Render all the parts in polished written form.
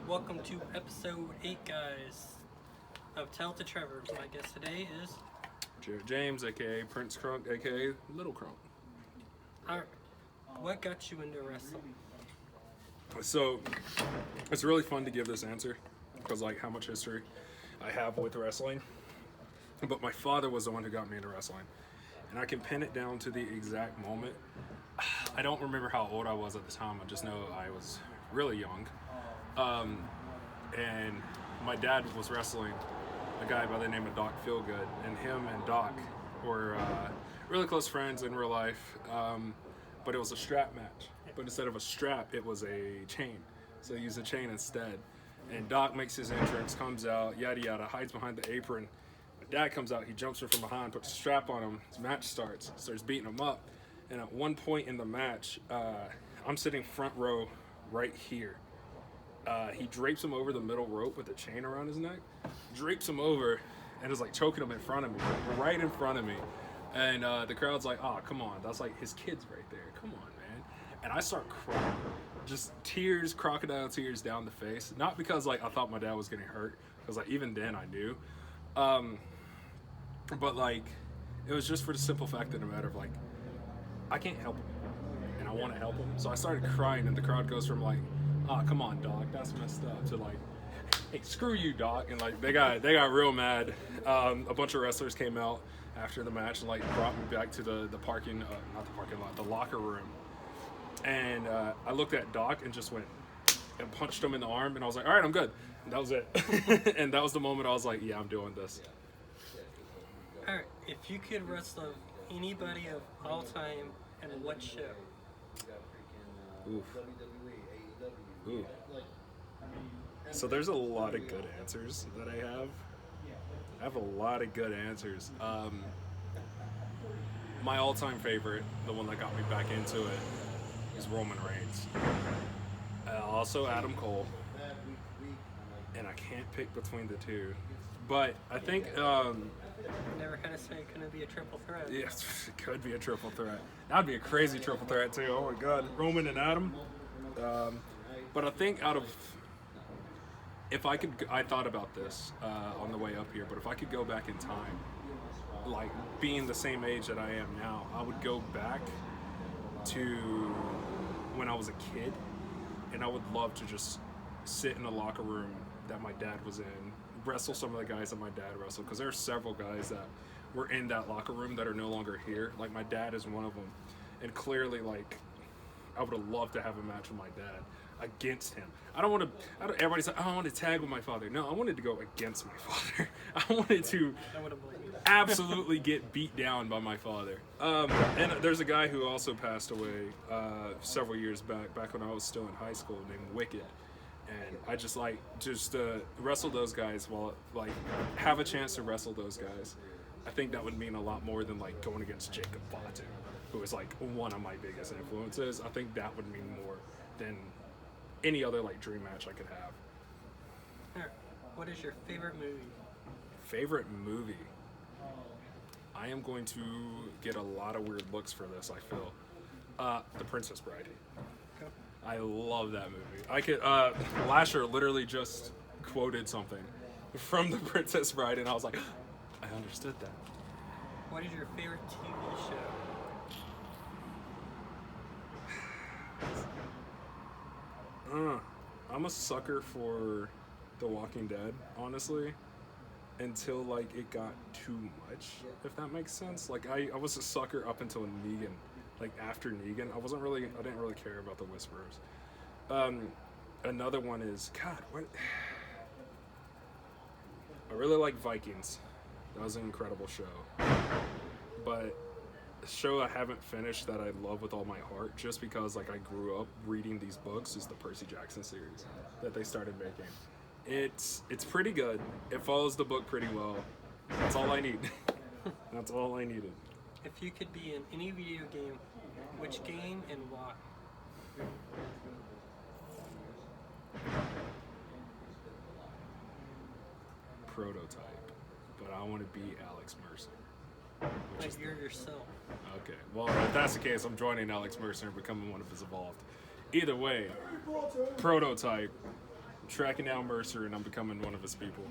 Welcome to episode 8, guys, of Tell to Trevor. My guest today is Jarrett James, aka Prince Crunk, aka Little Crunk. Alright, what got you into wrestling? So, it's really fun to give this answer because, how much history I have with wrestling. But my father was the one who got me into wrestling, and I can pin it down to the exact moment. I don't remember how old I was at the time. I just know I was really young. And my dad was wrestling a guy by the name of Doc Feelgood, and him and Doc were really close friends in real life. But it was a strap match. But instead of a strap, it was a chain. So they used a chain instead. And Doc makes his entrance, comes out, yada yada, hides behind the apron. My dad comes out, he jumps her from behind, puts a strap on him. His match starts beating him up. And at one point in the match, I'm sitting front row right here. He drapes him over the middle rope with a chain around his neck, drapes him over, and is choking him in front of me, right in front of me. And the crowd's like, oh, come on, that's his kids right there. Come on, man. And I start crying, just tears, crocodile tears down the face. Not because I thought my dad was getting hurt, because even then I knew. But it was just for the simple fact of the matter of I can't help him, and I want to help him. So I started crying, and the crowd goes from oh, come on, Doc, that's messed up, to hey, screw you, Doc. And they got real mad. A bunch of wrestlers came out after the match and brought me back to the parking, not the parking lot, the locker room. And I looked at Doc and just went and punched him in the arm, and I was like, all right, I'm good. And that was it. And that was the moment I was like, yeah, I'm doing this. All right, if you could wrestle anybody of all time, and what show? Oof. Ooh. So there's a lot of good answers that I have. I have a lot of good answers. My all-time favorite, the one that got me back into it, is Roman Reigns. Also Adam Cole. And I can't pick between the two. But I think... Never had to say it couldn't be a triple threat. Yes, it could be a triple threat. That'd be a crazy triple threat too. Oh my God, Roman and Adam. But I think if I could, I thought about this on the way up here. But if I could go back in time, being the same age that I am now, I would go back to when I was a kid, and I would love to just sit in the locker room that my dad was in. Wrestle some of the guys that my dad wrestled, because there are several guys that were in that locker room that are no longer here. My dad is one of them, and clearly I would have loved to have a match with my dad against him. Everybody's like, oh, I want to tag with my father. No, I wanted to go against my father. I wanted to absolutely get beat down by my father. And there's a guy who also passed away several years back when I was still in high school, named Wicked. And I just wrestle those guys have a chance to wrestle those guys. I think that would mean a lot more than going against Jacob Fatu, who is one of my biggest influences. I think that would mean more than any other dream match I could have. Alright, what is your favorite movie? Favorite movie? I am going to get a lot of weird looks for this, I feel. The Princess Bride. I love that movie. I could. Lasher literally just quoted something from The Princess Bride, and I was like, I understood that. What is your favorite TV show? I'm a sucker for The Walking Dead, honestly. Until it got too much, if that makes sense. I was a sucker up until Negan. After Negan, I didn't really care about the Whisperers. Another one is, what? I really like Vikings. That was an incredible show. But a show I haven't finished that I love with all my heart, just because I grew up reading these books, is the Percy Jackson series that they started making. It's pretty good. It follows the book pretty well. That's all I need. That's all I needed. If you could be in any video game, which game and why? Prototype, but I want to be Alex Mercer. You're yourself. Okay, well, if that's the case, I'm joining Alex Mercer and becoming one of his evolved. Either way, Prototype tracking down Mercer and I'm becoming one of his people.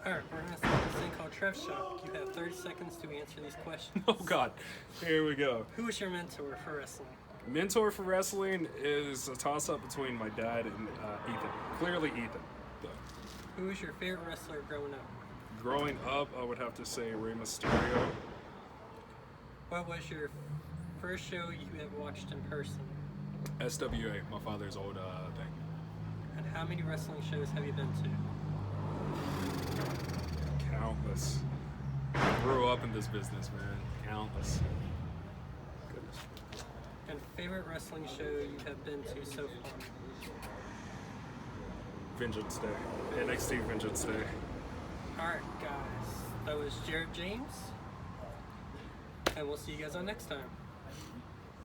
Alright, we're going to start this thing called Trev Shock. You have 30 seconds to answer these questions. Oh God, here we go. Who was your mentor for wrestling? Mentor for wrestling is a toss-up between my dad and Ethan. Clearly Ethan. But Who was your favorite wrestler growing up? growing up, I would have to say Rey Mysterio. What was your first show you have watched in person? SWA, my father's old thing. And how many wrestling shows have you been to? Countless. Grew up in this business, man. Countless. Goodness. And favorite wrestling show you have been to so far? Vengeance Day. NXT Vengeance Day. Alright, guys. That was Jarrett James. And we'll see you guys on next time.